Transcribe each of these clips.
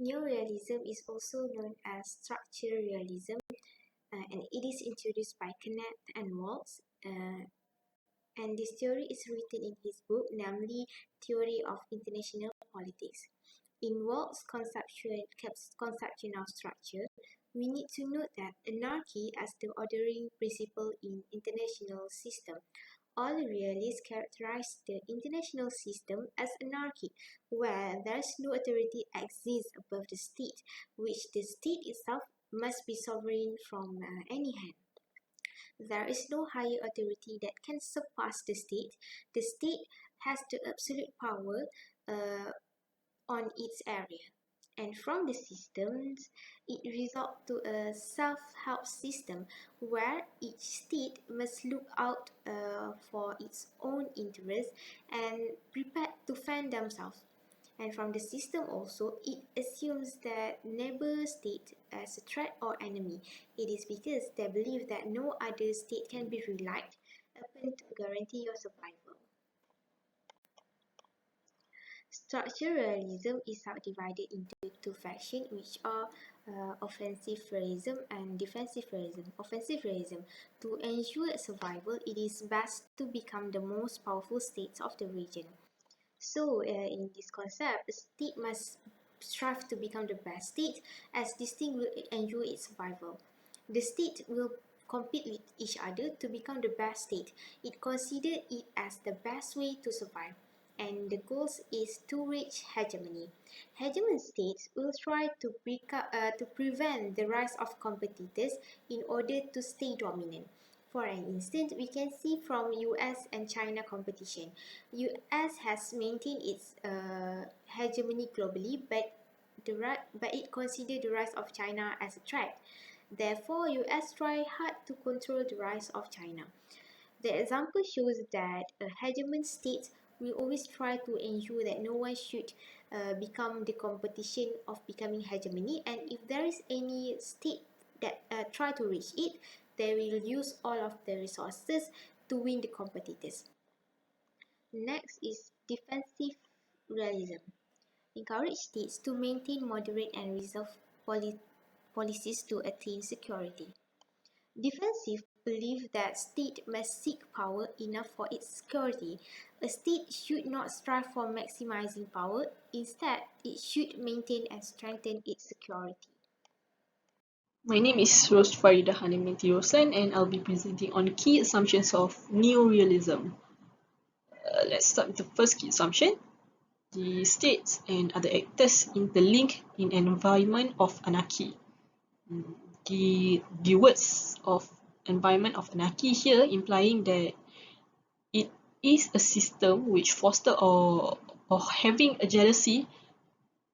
Neorealism is also known as Structuralism, and it is introduced by Kenneth and Waltz. And this theory is written in his book, namely Theory of International Politics. In Waltz's conception of structure, we need to note that anarchy as the ordering principle in international system. All realists characterize the international system as anarchy, where there's no authority exists above the state, which the state itself must be sovereign from any hand. There is no higher authority that can surpass the state. The state has the absolute power on its area. And from the systems, it results to a self-help system where each state must look out for its own interests and prepare to fend themselves. And from the system also, it assumes that neighbor state as a threat or enemy. It is because they believe that no other state can be relied upon to guarantee your survival. Structuralism is subdivided into two factions, which are offensive realism and defensive realism. Offensive realism: to ensure survival, it is best to become the most powerful states of the region. So, in this concept, the state must strive to become the best state, as this thing will ensure its survival. The state will compete with each other to become the best state. It considers it as the best way to survive, and the goal is to reach hegemony. Hegemon states will try to prevent the rise of competitors in order to stay dominant. For an instance, we can see from US and China competition. US has maintained its hegemony globally, but it considers the rise of China as a threat. Therefore, US try hard to control the rise of China. The example shows that a hegemon state will always try to ensure that no one should become the competition of becoming hegemony, and if there is any state that try to reach it, they will use all of the resources to win the competitors. Next is defensive realism. Encourage states to maintain moderate and reserve policies to attain security. Defensive believe that state must seek power enough for its security. A state should not strive for maximizing power. Instead, it should maintain and strengthen its security. My name is Rose Farida Haniminti Roslan, and I'll be presenting on key assumptions of neorealism. Let's start with the first key assumption. The states and other actors interlink in an environment of anarchy. The words of environment of anarchy here implying that it is a system which fosters or having a jealousy,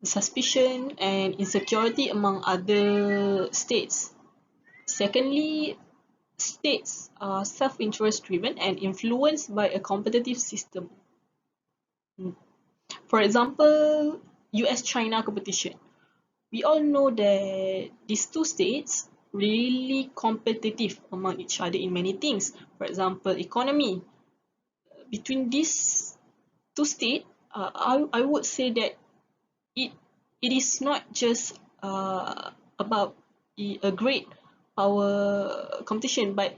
suspicion, and insecurity among other states. Secondly, states are self-interest driven and influenced by a competitive system. For example, US-China competition. We all know that these two states really competitive among each other in many things. For example, economy. Between these two states, I would say that it is not just about a great power competition, but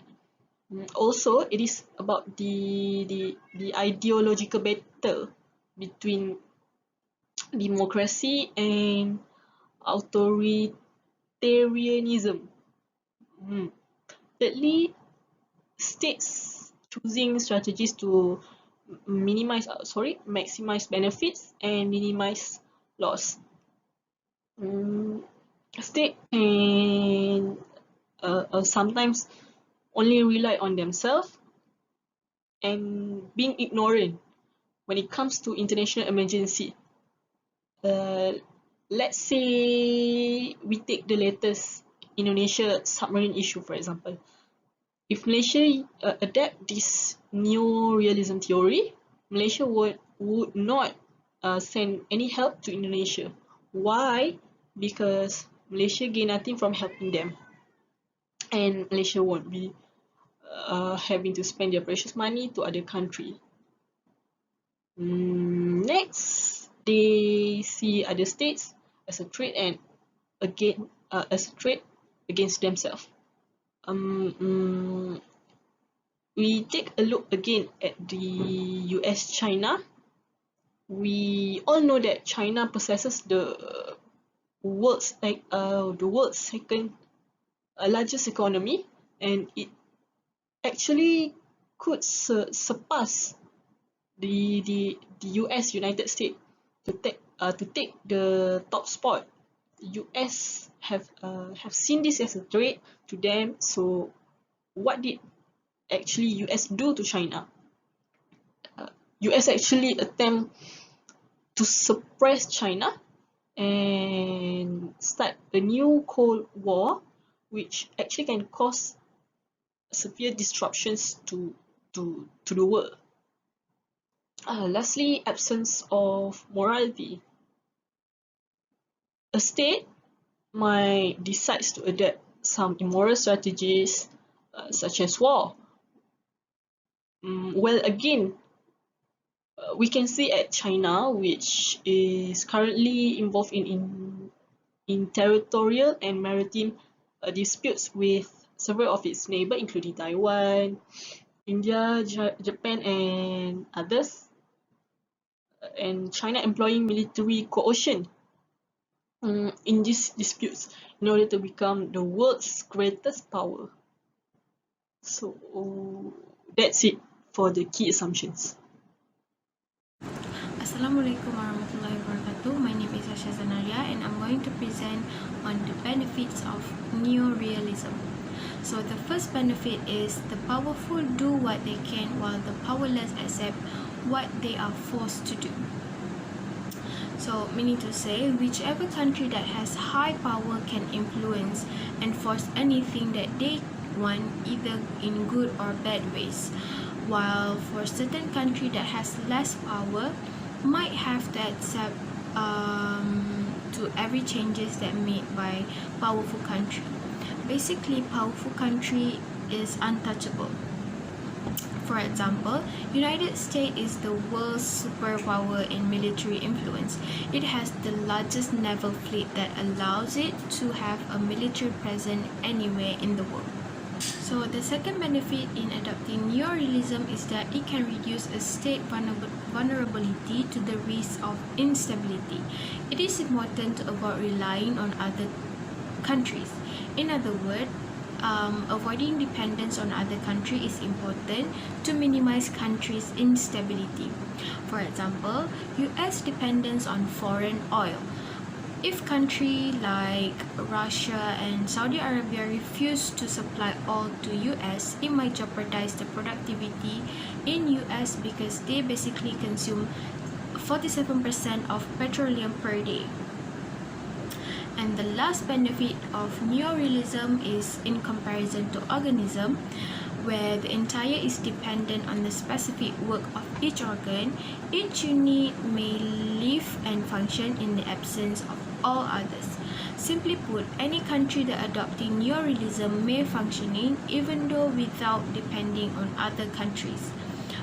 also it is about the ideological battle between democracy and authoritarianism. Thirdly, states choosing strategies to maximize benefits and minimize loss. State can sometimes only rely on themselves and being ignorant when it comes to international emergency. Let's say we take the latest Indonesia submarine issue, for example. If Malaysia adapt this new realism theory, Malaysia would not send any help to Indonesia. Why? Because Malaysia gain nothing from helping them, and Malaysia won't be having to spend their precious money to other country. Next, they see other states as a threat and as a threat against themselves. We take a look again at the US-China. We all know that China possesses the world's second largest economy, and it actually could surpass the US United States to take the top spot. US have seen this as a threat to them. So what did actually US do to China? US actually attempt to suppress China and start a new Cold War, which actually can cause severe disruptions to the world. Lastly, absence of morality. A state might decide to adapt some immoral strategies, such as war. Well, again, we can see at China, which is currently involved in territorial and maritime disputes with several of its neighbors, including Taiwan, India, Japan, and others. And China employing military coercion in these disputes in order to become the world's greatest power. So that's it for the key assumptions. Assalamualaikum warahmatullahi wabarakatuh. My name is Asha Zanaria and I'm going to present on the benefits of neorealism. So the first benefit is the powerful do what they can while the powerless accept what they are forced to do. So meaning to say, whichever country that has high power can influence and force anything that they want, either in good or bad ways, while for certain country that has less power might have to accept to every changes that made by powerful country. Basically, powerful country is untouchable. For example, United States is the world's superpower in military influence. It has the largest naval fleet that allows it to have a military presence anywhere in the world. So the second benefit in adopting neorealism is that it can reduce a state vulnerability to the risk of instability. It is important to avoid relying on other countries. In other words, avoiding dependence on other countries is important to minimize countries' instability. For example, US dependence on foreign oil. If countries like Russia and Saudi Arabia refuse to supply oil to US, it might jeopardize the productivity in US because they basically consume 47% of petroleum per day. And the last benefit of neorealism is in comparison to organism, where the entire is dependent on the specific work of each organ. Each unit may live and function in the absence of all others. Simply put, any country that adopting neorealism may functioning even though without depending on other countries.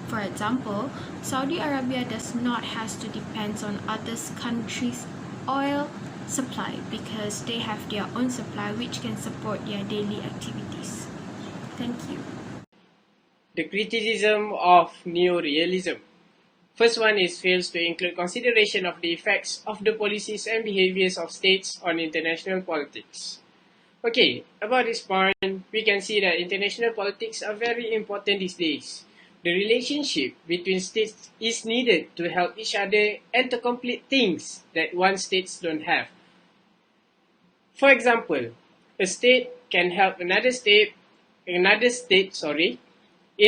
For example, Saudi Arabia does not have to depend on other countries' oil supply because they have their own supply which can support their daily activities. Thank you. The criticism of neorealism. First one is fails to include consideration of the effects of the policies and behaviors of states on international politics. Okay, about this point, we can see that international politics are very important these days. The relationship between states is needed to help each other and to complete things that one state don't have. For example, a state can help another state in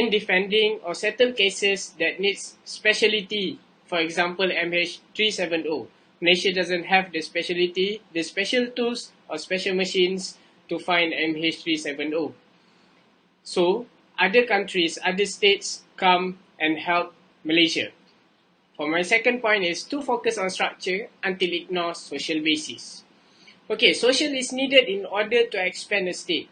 defending or settle cases that needs specialty. For example, MH370. Malaysia doesn't have the specialty, the special tools or special machines to find MH370. So, other countries, other states come and help Malaysia. For my second point is to focus on structure until ignore social basis. Okay, social is needed in order to expand a state.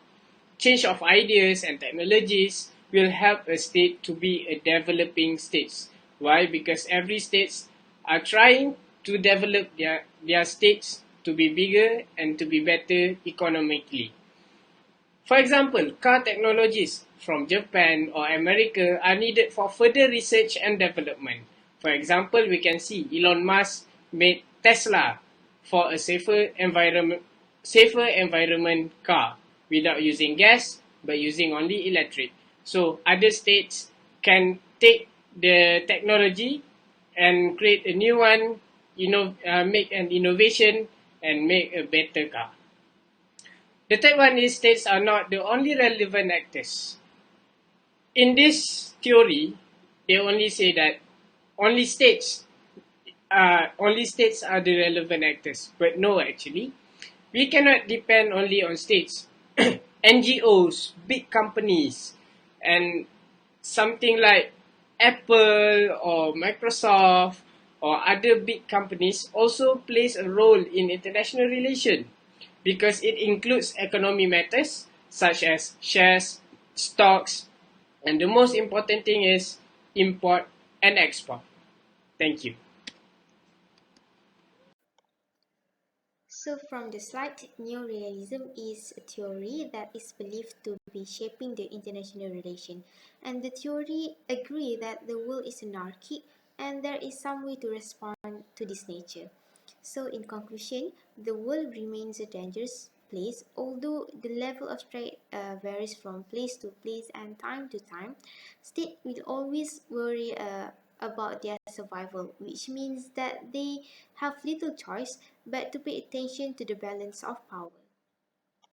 Change of ideas and technologies will help a state to be a developing state. Why? Because every states are trying to develop their states to be bigger and to be better economically. For example, car technologies from Japan or America are needed for further research and development. For example, we can see Elon Musk made Tesla for a safer environment car without using gas but using only electric. So other states can take the technology and create a new one, make an innovation and make a better car. The third one is states are not the only relevant actors. In this theory, they only say that only states are the relevant actors. But no, actually, we cannot depend only on states. NGOs, big companies, and something like Apple or Microsoft or other big companies also plays a role in international relations because it includes economic matters such as shares, stocks, and the most important thing is import and export. Thank you. So from the slide, neorealism is a theory that is believed to be shaping the international relation, and the theory agree that the world is anarchic and there is some way to respond to this nature. So in conclusion, the world remains a dangerous place, although the level of threat varies from place to place and time to time. State will always worry about their survival, which means that they have little choice but to pay attention to the balance of power.